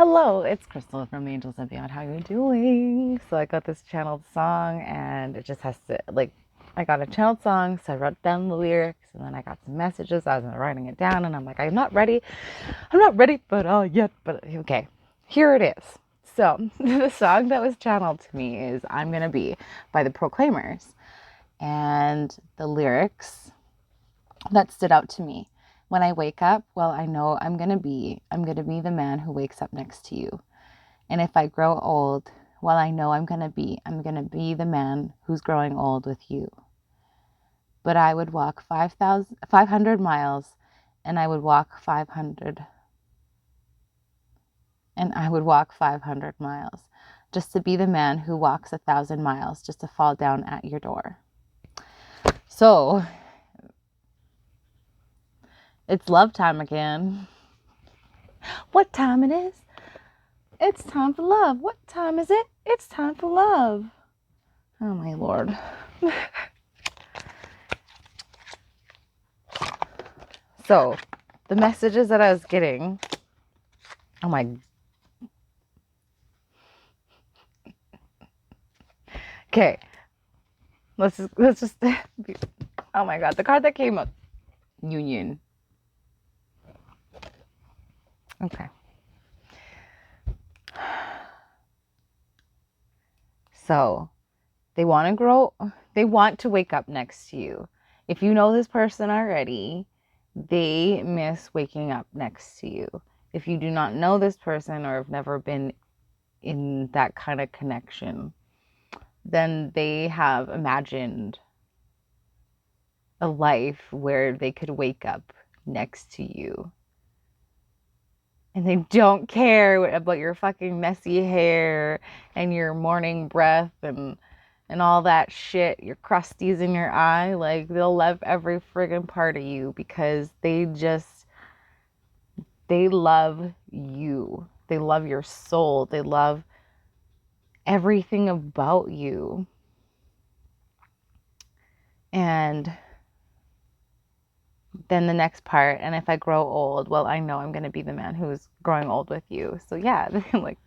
Hello, it's Crystal from the Angels and Beyond. How you doing? So I got this channeled song and it just has to I got a channeled song, so I wrote down the lyrics and then I got some messages. I was writing it down and I'm like, I'm not ready, but yet, but okay, here it is. So the song that was channeled to me is I'm Gonna Be by the Proclaimers. And the lyrics that stood out to me. When I wake up, well, I know I'm going to be the man who wakes up next to you. And if I grow old, well, I know I'm going to be the man who's growing old with you. But I would walk 500 miles and I would walk 500 miles just to be the man who walks 1,000 miles just to fall down at your door. So it's love time again. What time it is? It's time for love. What time is it? It's time for love. Oh my Lord. So, the messages that I was getting. Oh my. Okay. Let's just. Oh my God. The card that came up. Union. Okay. So, they want to wake up next to you. If you know this person already, they miss waking up next to you. If you do not know this person or have never been in that kind of connection, then they have imagined a life where they could wake up next to you. And they don't care about your fucking messy hair and your morning breath and all that shit, your crusties in your eye. Like, they'll love every friggin' part of you because they love you. They love your soul. They love everything about you. And then the next part, and if I grow old, well, I know I'm going to be the man who's growing old with you. So yeah, like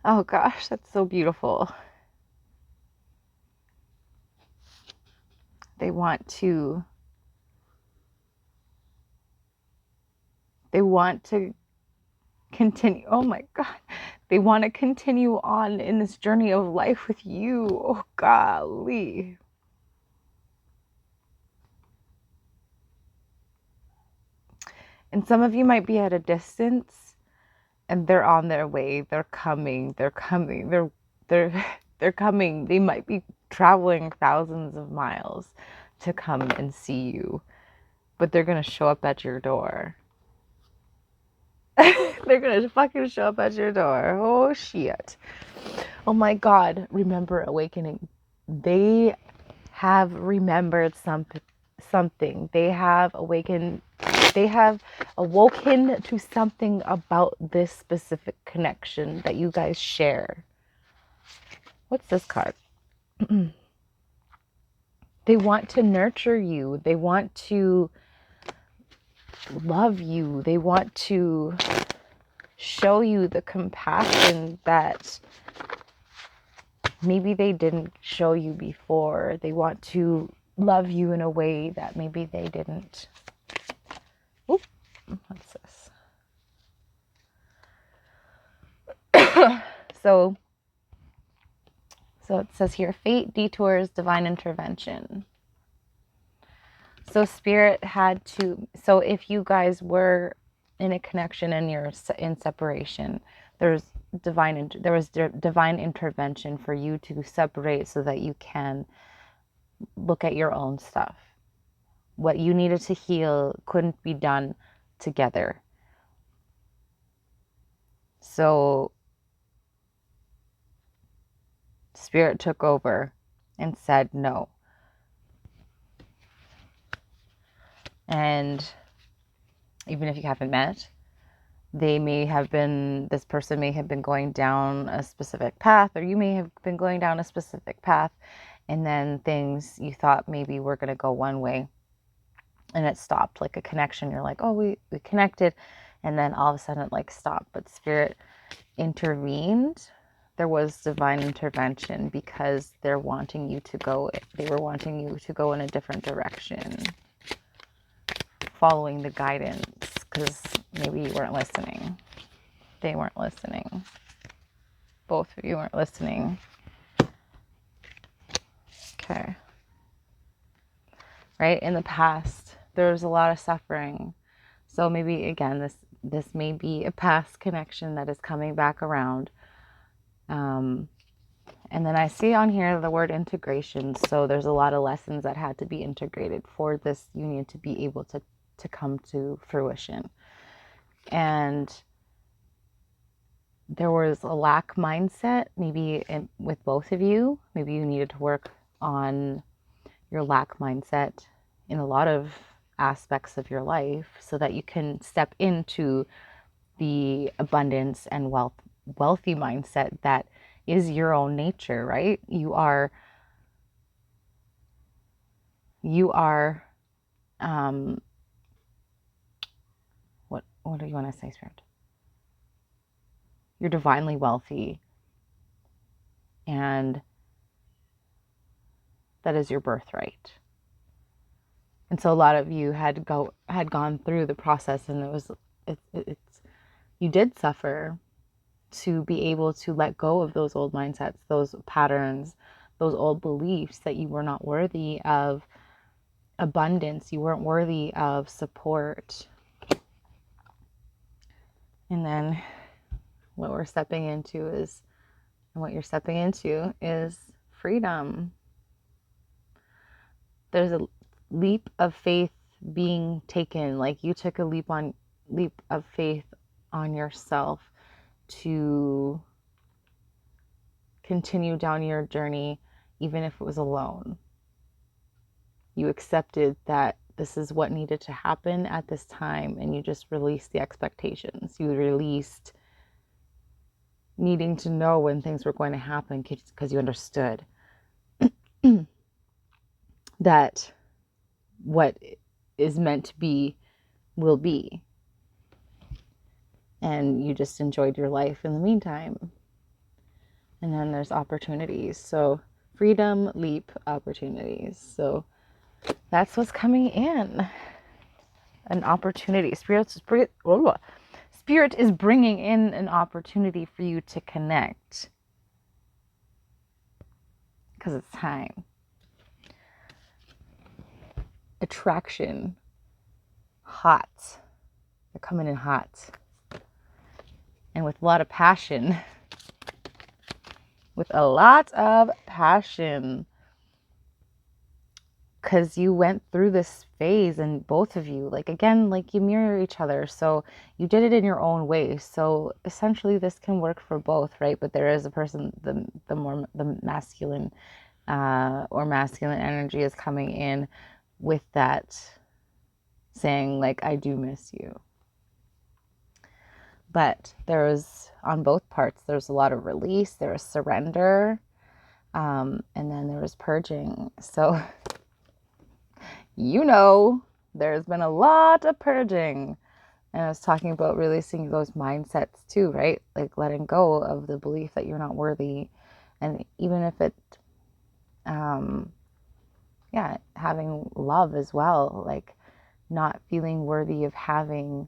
oh gosh, that's so beautiful. They want to continue. Oh my God. They want to continue on in this journey of life with you. Oh golly. And some of you might be at a distance and they're on their way. They're coming. They're coming. They might be traveling thousands of miles to come and see you, but they're going to show up at your door. They're going to fucking show up at your door. Oh shit. Oh my God. Remember awakening. They have remembered something. They have awakened. They have awoken to something about this specific connection that you guys share. What's this card? They want to nurture you. They want to love you. They want to show you the compassion that maybe they didn't show you before. They want to love you in a way that maybe they didn't. Oop, what's this? So it says here, fate, detours, divine intervention. So spirit had to, so if you guys were in a connection and you're in separation, there was divine intervention for you to separate so that you can look at your own stuff. What you needed to heal couldn't be done together. So spirit took over and said no. And even if you haven't met, this person may have been going down a specific path, or you may have been going down a specific path, and then things you thought maybe were going to go one way and it stopped, like a connection. You're like, oh, we connected, and then all of a sudden it like stopped, but spirit intervened. There was divine intervention because they were wanting you to go in a different direction, following the guidance, because maybe you weren't listening. They weren't listening. Both of you weren't listening. Okay. Right? In the past, there was a lot of suffering. So maybe, again, this may be a past connection that is coming back around. And then I see on here the word integration. So there's a lot of lessons that had to be integrated for this union to be able to come to fruition. And there was a lack mindset, maybe with both of you. Maybe you needed to work on your lack mindset in a lot of aspects of your life so that you can step into the abundance and wealthy mindset that is your own nature, right? You are what do you want to say, Spirit? You're divinely wealthy, and that is your birthright. And so a lot of you had gone through the process, and it's you did suffer to be able to let go of those old mindsets, those patterns, those old beliefs that you were not worthy of abundance, you weren't worthy of support. And then what you're stepping into is freedom. There's a leap of faith being taken, like you took a leap of faith on yourself to continue down your journey, even if it was alone. You accepted that this is what needed to happen at this time, and you just released the expectations. You released needing to know when things were going to happen because you understood that what is meant to be will be. And you just enjoyed your life in the meantime. And then there's opportunities. So freedom, leap, opportunities. So that's what's coming in. An opportunity. Spirit is bringing in an opportunity for you to connect. Because it's time. Attraction. Hot. They're coming in hot. And with a lot of passion. With a lot of passion. Because you went through this phase, and both of you, like, again, like, you mirror each other. So you did it in your own way. So essentially this can work for both, right? But there is a person, the masculine or masculine energy is coming in with that, saying, like, I do miss you. But there was, on both parts, there's a lot of release, there was surrender, and then there was purging. So there's been a lot of purging. And I was talking about releasing those mindsets too, right? Like letting go of the belief that you're not worthy. And even if it, having love as well, like not feeling worthy of having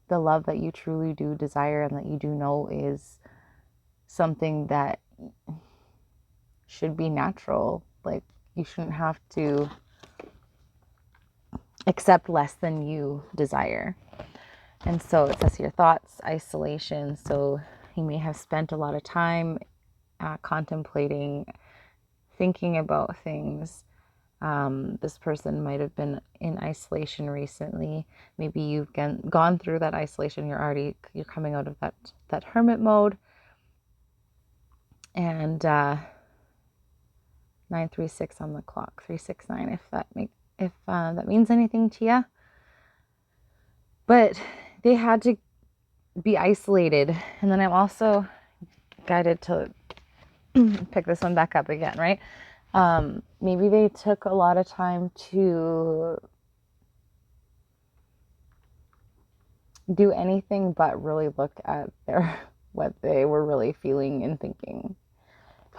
the love that you truly do desire and that you do know is something that should be natural. Like, you shouldn't have to accept less than you desire. And so it says here, thoughts, isolation. So you may have spent a lot of time contemplating, thinking about things. This person might have been in isolation recently. Maybe you've gone through that isolation. You're coming out of that hermit mode. And 9:36 on the clock, 369, if that means anything to you. But they had to be isolated. And then I'm also guided to pick this one back up again, right? Maybe they took a lot of time to do anything but really look at their what they were really feeling and thinking.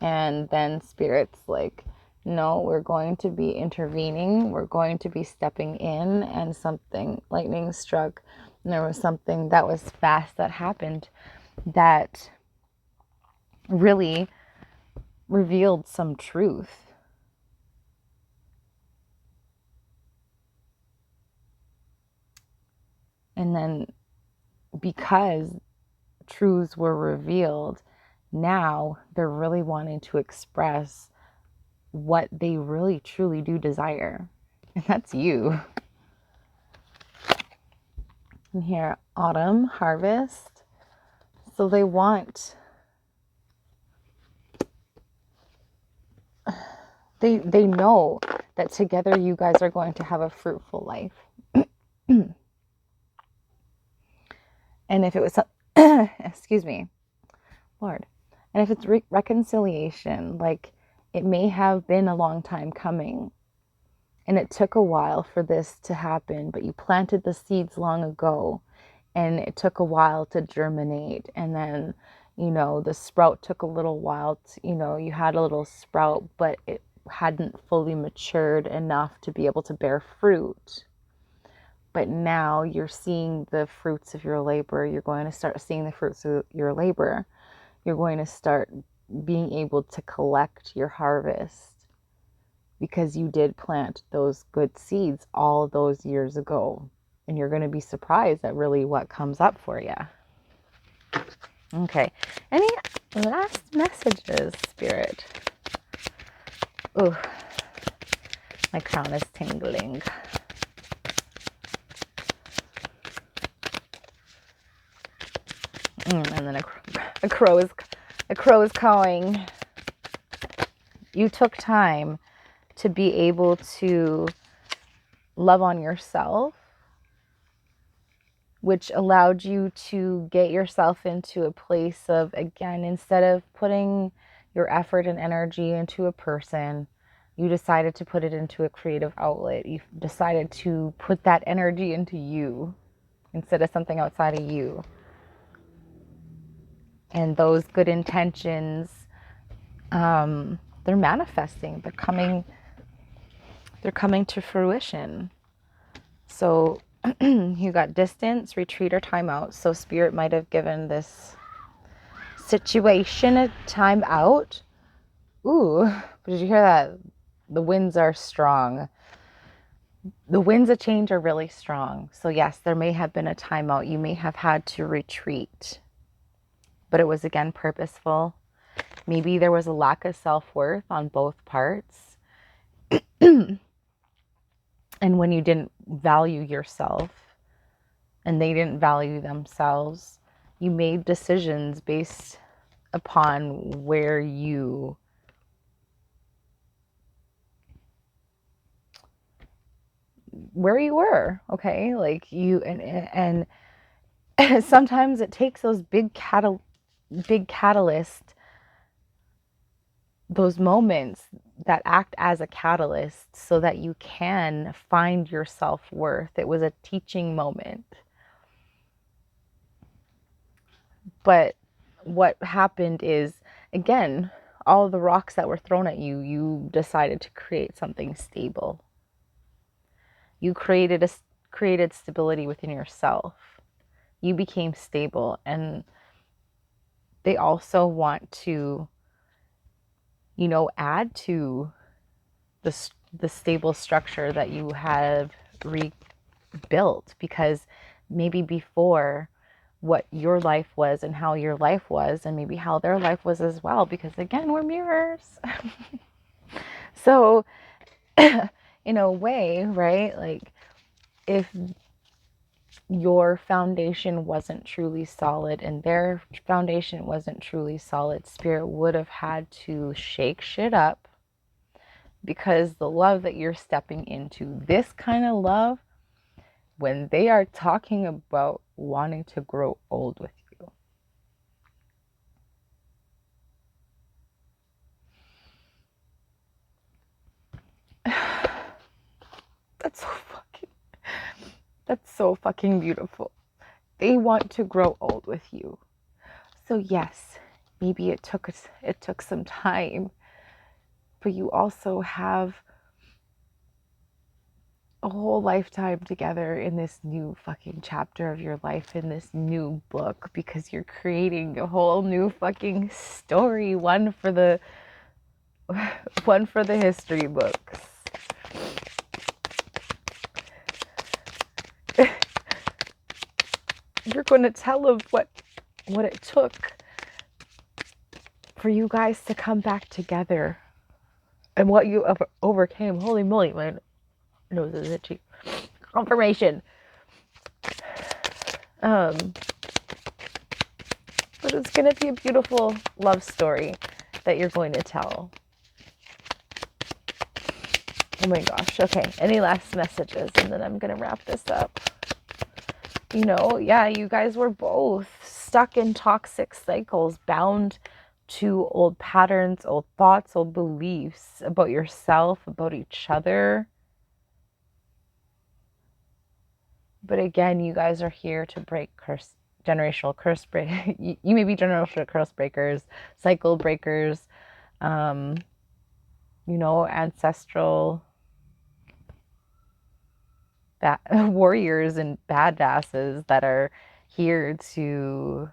And then Spirit's like, no, we're going to be intervening, we're going to be stepping in. And something, lightning struck, and there was something that was fast that happened that really revealed some truth. And then because truths were revealed, now they're really wanting to express what they really truly do desire. And that's you. And here, autumn, harvest. So they want, they know that together you guys are going to have a fruitful life. And if it was, excuse me, Lord, and if it's reconciliation, like it may have been a long time coming and it took a while for this to happen, but you planted the seeds long ago and it took a while to germinate. And then, you know, the sprout took a little while to, you know, you had a little sprout, but it hadn't fully matured enough to be able to bear fruit. But now you're seeing the fruits of your labor. You're going to start seeing the fruits of your labor. You're going to start being able to collect your harvest because you did plant those good seeds all those years ago. And you're going to be surprised at really what comes up for you. Okay. Any last messages, Spirit? Ooh, my crown is tingling. And then a crow is cawing. You took time to be able to love on yourself, which allowed you to get yourself into a place of, again, instead of putting your effort and energy into a person, you decided to put it into a creative outlet. You decided to put that energy into you instead of something outside of you. And those good intentions, they're manifesting. They're coming to fruition. So you got distance, retreat, or timeout. So Spirit might have given this situation a time out. Ooh, did you hear that? The winds are strong. The winds of change are really strong. So yes, there may have been a timeout. You may have had to retreat. But it was, again, purposeful. Maybe there was a lack of self-worth on both parts. And when you didn't value yourself and they didn't value themselves, you made decisions based upon where you were, okay? Like you, and sometimes it takes those big catalyst, those moments that act as a catalyst so that you can find your self-worth. It was a teaching moment. But what happened is, again, all of the rocks that were thrown at you, you decided to create something stable. You created stability within yourself. You became stable, and they also want to, you know, add to the stable structure that you have rebuilt, because maybe before what your life was and how your life was, and maybe how their life was as well, because again, we're mirrors. So in a way, right, like if your foundation wasn't truly solid and their foundation wasn't truly solid, Spirit would have had to shake shit up, because the love that you're stepping into, this kind of love, when they are talking about wanting to grow old with you, that's so fucking beautiful. they want to grow old with you. So yes, maybe it took some time, but you also have a whole lifetime together in this new fucking chapter of your life, in this new book, because you're creating a whole new fucking story, one for the history books. You're going to tell of what it took for you guys to come back together and what you overcame. Holy moly, my nose is itchy. Confirmation. But it's going to be a beautiful love story that you're going to tell. Oh my gosh. Okay. Any last messages? And then I'm going to wrap this up. You know, yeah, you guys were both stuck in toxic cycles, bound to old patterns, old thoughts, old beliefs about yourself, about each other. But again, you guys are here to break generational curse break. You may be generational curse breakers, cycle breakers, ancestral warriors and badasses that are here to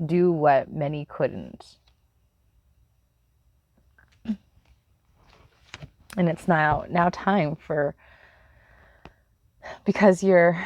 do what many couldn't. And it's now time for, because you're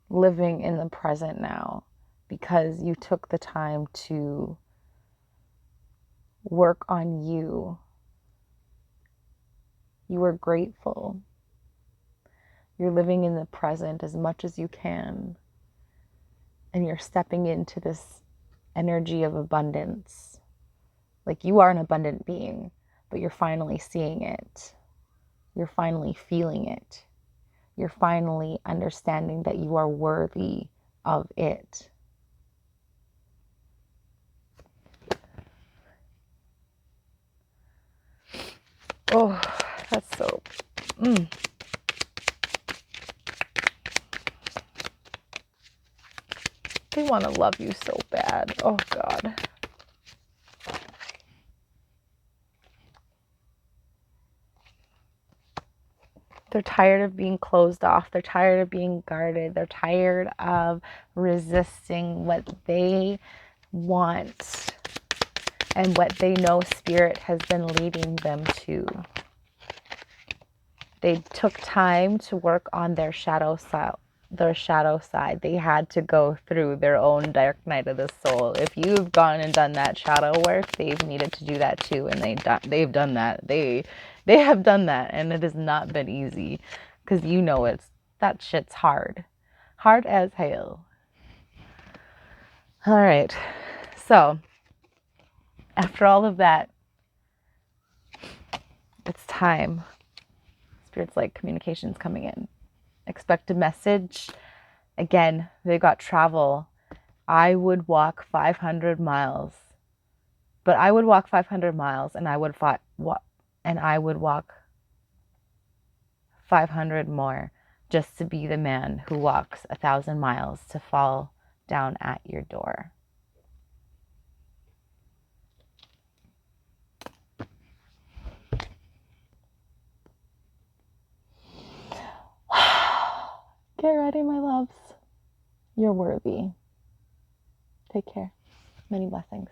living in the present now, because you took the time to work on you. You are grateful. You're living in the present as much as you can. And you're stepping into this energy of abundance. Like, you are an abundant being, but you're finally seeing it. You're finally feeling it. You're finally understanding that you are worthy of it. Oh, that's so... They want to love you so bad. Oh, God. They're tired of being closed off. They're tired of being guarded. They're tired of resisting what they want and what they know Spirit has been leading them to. They took time to work on their shadow side. They had to go through their own dark night of the soul. If you've gone and done that shadow work, they've needed to do that too, and they've done that. They have done that, and it has not been easy, because that shit's hard as hell. All right, so after all of that, it's time. Spirit's like, communication's coming in. Expect a message. Again, they got travel. I would walk 500 miles. But I would walk 500 miles, and I would walk 500 more just to be the man who walks 1,000 miles to fall down at your door. Get ready, my loves. You're worthy. Take care. Many blessings.